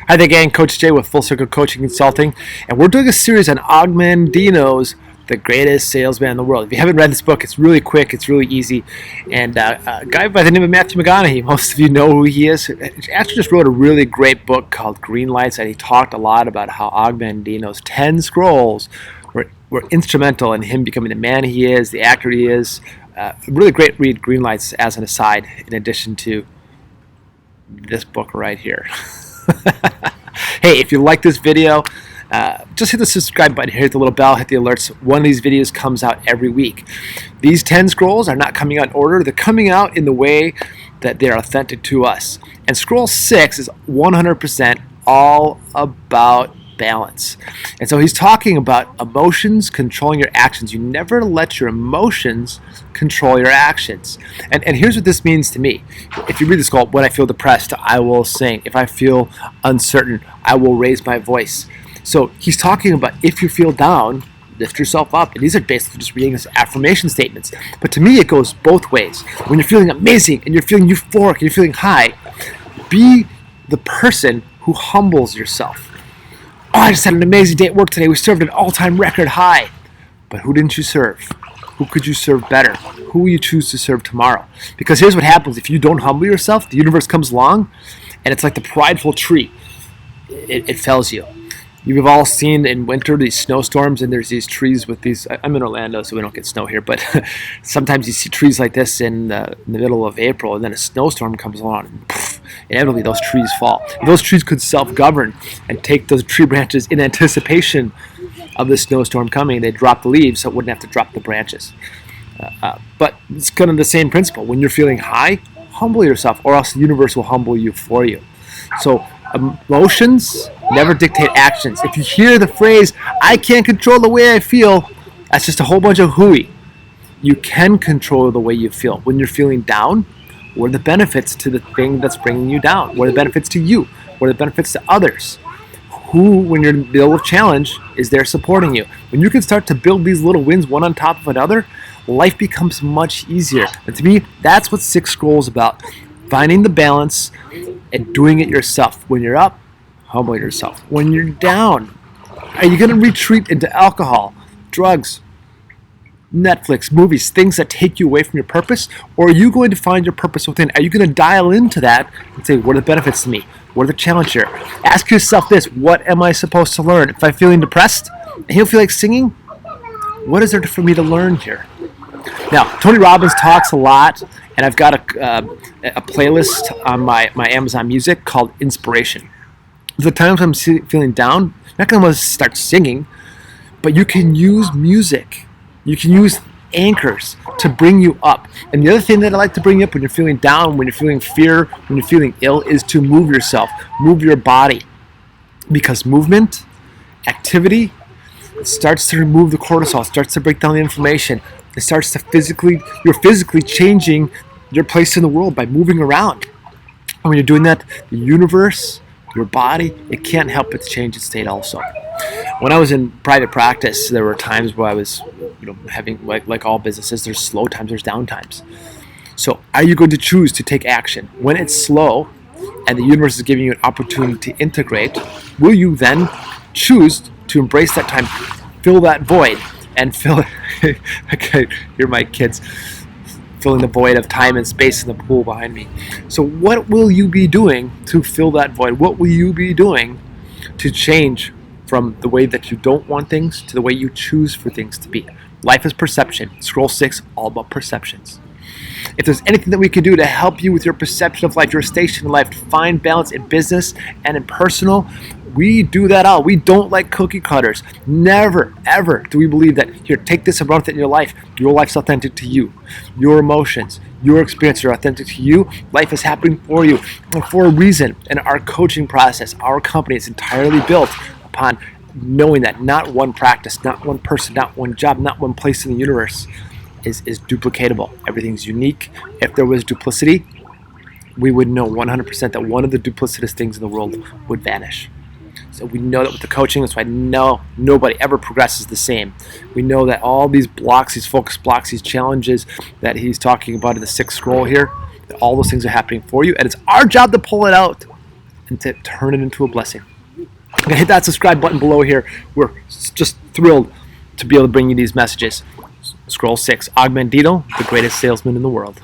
Hi there, gang. Coach Jay with Full Circle Coaching Consulting, and we're doing a series on Og Mandino's The Greatest Salesman in the World. If you haven't read this book, it's really quick, it's really easy, and a guy by the name of Matthew McConaughey, most of you know who he is, actually just wrote a really great book called Green Lights, and he talked a lot about how Og Mandino's 10 scrolls were instrumental in him becoming the man he is, the actor he is. Really great read, Green Lights, as an aside, in addition to this book right here. Hey, if you like this video, just hit the subscribe button, hit the little bell, hit the alerts. One of these videos comes out every week. These 10 scrolls are not coming out in order. They're coming out in the way that they're authentic to us. And scroll 6 is 100% all about balance. And so he's talking about emotions controlling your actions. You never let your emotions control your actions. And here's what this means to me. If you read the scroll, when I feel depressed, I will sing. If I feel uncertain, I will raise my voice. So he's talking about if you feel down, lift yourself up. And these are basically just reading his affirmation statements. But to me, it goes both ways. When you're feeling amazing and you're feeling euphoric and you're feeling high, be the person who humbles yourself. Oh, I just had an amazing day at work today. We served an all-time record high. But who didn't you serve? Who could you serve better? Who will you choose to serve tomorrow? Because here's what happens. If you don't humble yourself, the universe comes along, and it's like the prideful tree. It fells you. You've all seen in winter these snowstorms, and there's these trees with these. I'm in Orlando, so we don't get snow here, but sometimes you see trees like this in the middle of April, and then a snowstorm comes along, and poof, inevitably those trees fall. And those trees could self-govern and take those tree branches in anticipation of the snowstorm coming. They drop the leaves so it wouldn't have to drop the branches. But it's kind of the same principle. When you're feeling high, humble yourself, or else the universe will humble you for you. So emotions never dictate actions. If you hear the phrase, I can't control the way I feel, that's just a whole bunch of hooey. You can control the way you feel. When you're feeling down, what are the benefits to the thing that's bringing you down? What are the benefits to you? What are the benefits to others? Who, when you're in the middle of challenge, is there supporting you? When you can start to build these little wins one on top of another, life becomes much easier. And to me, that's what 6 scrolls about. Finding the balance and doing it yourself. When you're up, humble yourself. When you're down, are you going to retreat into alcohol, drugs, Netflix, movies, things that take you away from your purpose? Or are you going to find your purpose within? Are you going to dial into that and say, what are the benefits to me? What are the challenges here? Ask yourself this, what am I supposed to learn? If I'm feeling depressed and you don't feel like singing, what is there for me to learn here? Now, Tony Robbins talks a lot, and I've got a playlist on my Amazon Music called Inspiration. The times I'm feeling down, you're not going to want to start singing, but you can use music. You can use anchors to bring you up. And the other thing that I like to bring you up when you're feeling down, when you're feeling fear, when you're feeling ill, is to move yourself, move your body. Because movement, activity, starts to remove the cortisol, starts to break down the inflammation. It starts to you're physically changing your place in the world by moving around. And when you're doing that, the universe, your body, it can't help but change its state also. When I was in private practice, there were times where I was, having, like all businesses, there's slow times, there's down times. So are you going to choose to take action? When it's slow and the universe is giving you an opportunity to integrate, will you then choose to embrace that time, fill that void, and fill it? Okay, here are my kids filling the void of time and space in the pool behind me. So what will you be doing to fill that void? What will you be doing to change from the way that you don't want things to the way you choose for things to be? Life is perception. Scroll 6, all about perceptions. If there's anything that we can do to help you with your perception of life, your station in life, to find balance in business and in personal, we do that all. We don't like cookie cutters. Never, ever do we believe that, here, take this and run with it in your life. Your life's authentic to you. Your emotions, your experience are authentic to you. Life is happening for you and for a reason. And our coaching process, our company is entirely built upon knowing that not one practice, not one person, not one job, not one place in the universe is duplicatable. Everything's unique. If there was duplicity, we would know 100% that one of the duplicitous things in the world would vanish. So we know that with the coaching, that's why nobody ever progresses the same. We know that all these blocks, these focus blocks, these challenges that he's talking about in the 6th scroll here, that all those things are happening for you, and it's our job to pull it out. and to turn it into a blessing. I'm going to hit that subscribe button below here. We're just thrilled to be able to bring you these messages. Scroll 6, Og Mandino, the greatest salesman in the world.